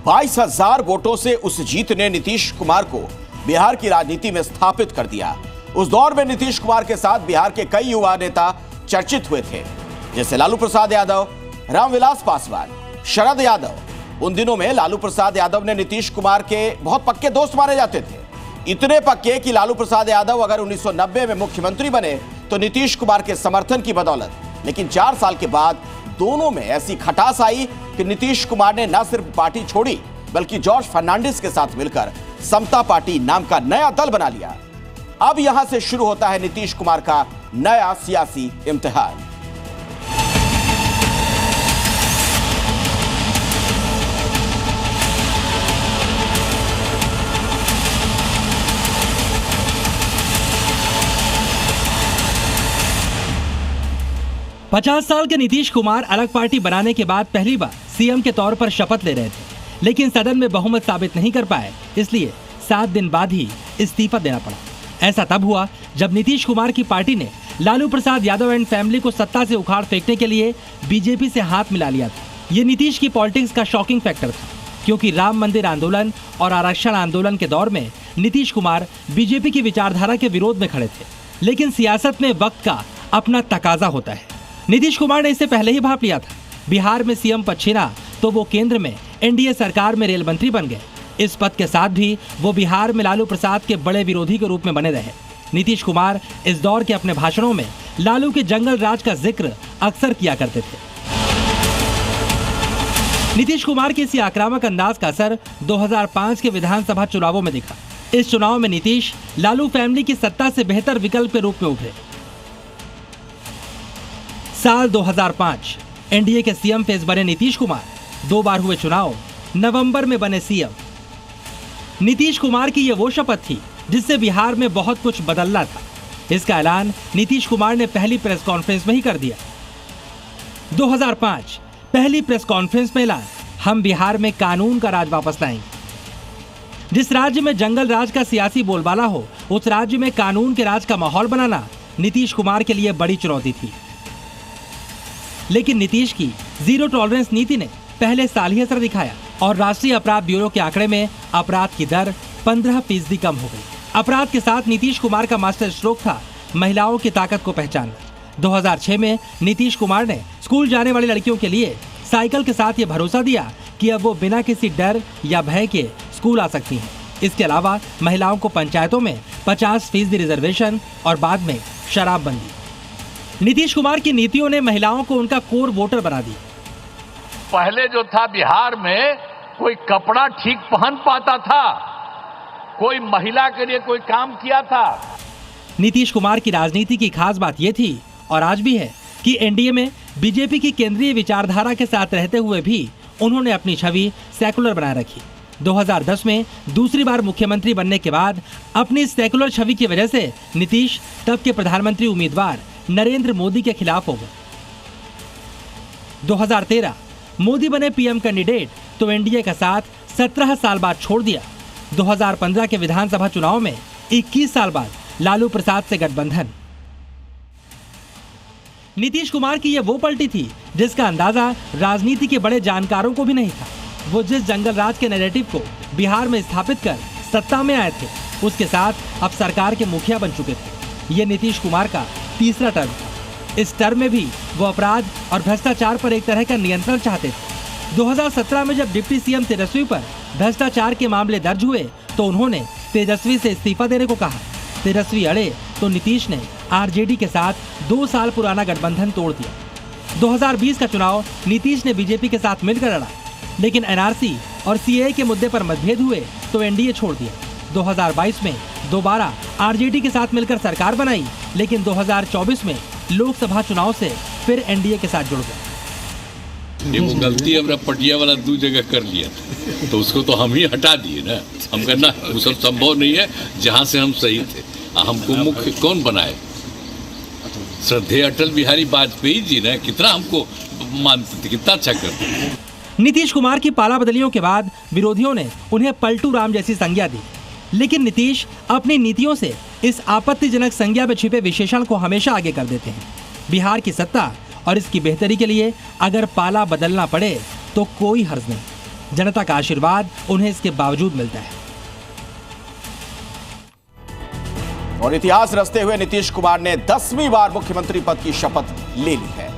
22,000 वोटों से उस जीत ने नीतीश कुमार को बिहार की राजनीति में स्थापित कर दिया। उस दौर में नीतीश कुमार के साथ बिहार के कई युवा नेता चर्चित हुए थे, जैसे लालू प्रसाद यादव, रामविलास पासवान, शरद यादव। उन दिनों में लालू प्रसाद यादव ने नीतीश कुमार के बहुत पक्के दोस्त माने जाते थे, इतने पक्के कि लालू प्रसाद यादव अगर 1990 में मुख्यमंत्री बने तो नीतीश कुमार के समर्थन की बदौलत। लेकिन 4 साल के बाद दोनों में ऐसी खटास आई कि नीतीश कुमार ने न सिर्फ पार्टी छोड़ी बल्कि जॉर्ज फर्नांडिस के साथ मिलकर समता पार्टी नाम का नया दल बना लिया। अब यहां से शुरू होता है नीतीश कुमार का नया सियासी इम्तिहान। पचास साल के नीतीश कुमार अलग पार्टी बनाने के बाद पहली बार सीएम के तौर पर शपथ ले रहे थे, लेकिन सदन में बहुमत साबित नहीं कर पाए, इसलिए 7 दिन बाद ही इस्तीफा देना पड़ा। ऐसा तब हुआ जब नीतीश कुमार की पार्टी ने लालू प्रसाद यादव एंड फैमिली को सत्ता से उखाड़ फेंकने के लिए बीजेपी से हाथ मिला लिया था। ये नीतीश की पॉलिटिक्स का शॉकिंग फैक्टर था, क्योंकि राम मंदिर आंदोलन और आरक्षण आंदोलन के दौर में नीतीश कुमार बीजेपी की विचारधारा के विरोध में खड़े थे। लेकिन सियासत में वक्त का अपना तकाजा होता है। नीतीश कुमार ने इससे पहले ही भाप लिया था। बिहार में सीएम पद छीना तो वो केंद्र में एनडीए सरकार में रेल मंत्री बन गए। इस पद के साथ भी वो बिहार में लालू प्रसाद के बड़े विरोधी के रूप में बने रहे। नीतीश कुमार इस दौर के अपने भाषणों में लालू के जंगल राज का जिक्र अक्सर किया करते थे। नीतीश कुमार के इसी आक्रामक अंदाज का असर 2005 के विधानसभा चुनावों में दिखा। इस चुनाव में नीतीश लालू फैमिली की सत्ता से बेहतर विकल्प के रूप में उभरे। साल 2005 एनडीए के सीएम फेस बने नीतीश कुमार 2 बार हुए चुनाव, नवंबर में बने सीएम। नीतीश कुमार की यह वो शपथ थी जिससे बिहार में बहुत कुछ बदलना था। इसका ऐलान नीतीश कुमार ने पहली प्रेस कॉन्फ्रेंस में ही कर दिया। 2005 पहली प्रेस कॉन्फ्रेंस में ऐलान, हम बिहार में कानून का राज वापस लाएंगे। जिस राज्य में जंगल राज का सियासी बोलबाला हो, उस राज्य में कानून के राज का माहौल बनाना नीतीश कुमार के लिए बड़ी चुनौती थी। लेकिन नीतीश की जीरो टॉलरेंस नीति ने पहले साल ही असर दिखाया और राष्ट्रीय अपराध ब्यूरो के आंकड़े में अपराध की दर 15% कम हो गई। अपराध के साथ नीतीश कुमार का मास्टर स्ट्रोक था महिलाओं की ताकत को पहचानना। 2006 में नीतीश कुमार ने स्कूल जाने वाली लड़कियों के लिए साइकिल के साथ ये भरोसा दिया कि अब वो बिना किसी डर या भय के स्कूल आ सकती हैं। इसके अलावा महिलाओं को पंचायतों में 50% रिजर्वेशन और बाद में शराबबंदी। नीतीश कुमार की नीतियों ने महिलाओं को उनका कोर वोटर बना दिया। पहले जो था बिहार में कोई कपड़ा ठीक पहन पाता था, कोई महिला के लिए कोई काम किया था। नीतीश कुमार की राजनीति की खास बात यह थी और आज भी है कि एनडीए में बीजेपी की केंद्रीय विचारधारा के साथ रहते हुए भी उन्होंने अपनी छवि सेकुलर बनाए रखी। 2010 में दूसरी बार मुख्यमंत्री बनने के बाद अपनी सेकुलर छवि की वजह से नीतीश तब के प्रधानमंत्री उम्मीदवार नरेंद्र मोदी के खिलाफ हो गए। 2013 मोदी बने पीएम कैंडिडेट तो एनडीए का साथ 17 साल बाद छोड़ दिया। 2015 के विधानसभा चुनाव में 21 साल बाद लालू प्रसाद से गठबंधन। नीतीश कुमार की यह वो पलटी थी जिसका अंदाजा राजनीति के बड़े जानकारों को भी नहीं था। वो जिस जंगल राज के नैरेटिव को बिहार में स्थापित कर सत्ता में आए थे, उसके साथ अब सरकार के मुखिया बन चुके थे। ये नीतीश कुमार का तीसरा टर्म था। इस टर्म में भी वो अपराध और भ्रष्टाचार पर एक तरह का नियंत्रण चाहते थे। 2017 में जब डिप्टी सीएम तेजस्वी पर भ्रष्टाचार के मामले दर्ज हुए तो उन्होंने तेजस्वी से इस्तीफा देने को कहा। तेजस्वी अड़े तो नीतीश ने आरजेडी के साथ 2 साल पुराना गठबंधन तोड़ दिया। 2020 का चुनाव नीतीश ने बीजेपी के साथ मिलकर लड़ा, लेकिन एनआरसी और सीएए के मुद्दे पर मतभेद हुए तो एनडीए छोड़ दिया। 2022 में दोबारा आरजेडी के साथ मिलकर सरकार बनाई, लेकिन 2024 में लोकसभा चुनाव से फिर एनडीए के साथ जुड़ गए। ये वो गलती हमरा पटिया वाला 2 जगह कर लिया था, तो उसको तो हम ही हटा दिए ना। हम कहना वो सब संभव नहीं है, जहाँ से हम सही थे। हमको मुख्य कौन बनाए? श्रद्धेय अटल बिहारी वाजपेयी जी ने कितना हमको मानते थे, कितना अच्छा करते थे। नीतीश कुमार की पाला बदलियों के बाद विरोधियों ने उन्हें पलटू राम जैसी संज्ञा दी, लेकिन नीतीश अपनी नीतियों से इस आपत्तिजनक संज्ञा में छिपे विशेषण को हमेशा आगे कर देते हैं। बिहार की सत्ता और इसकी बेहतरी के लिए अगर पाला बदलना पड़े तो कोई हर्ज नहीं। जनता का आशीर्वाद उन्हें इसके बावजूद मिलता है। और इतिहास रचते हुए नीतीश कुमार ने 10वीं बार मुख्यमंत्री पद की शपथ ले ली है।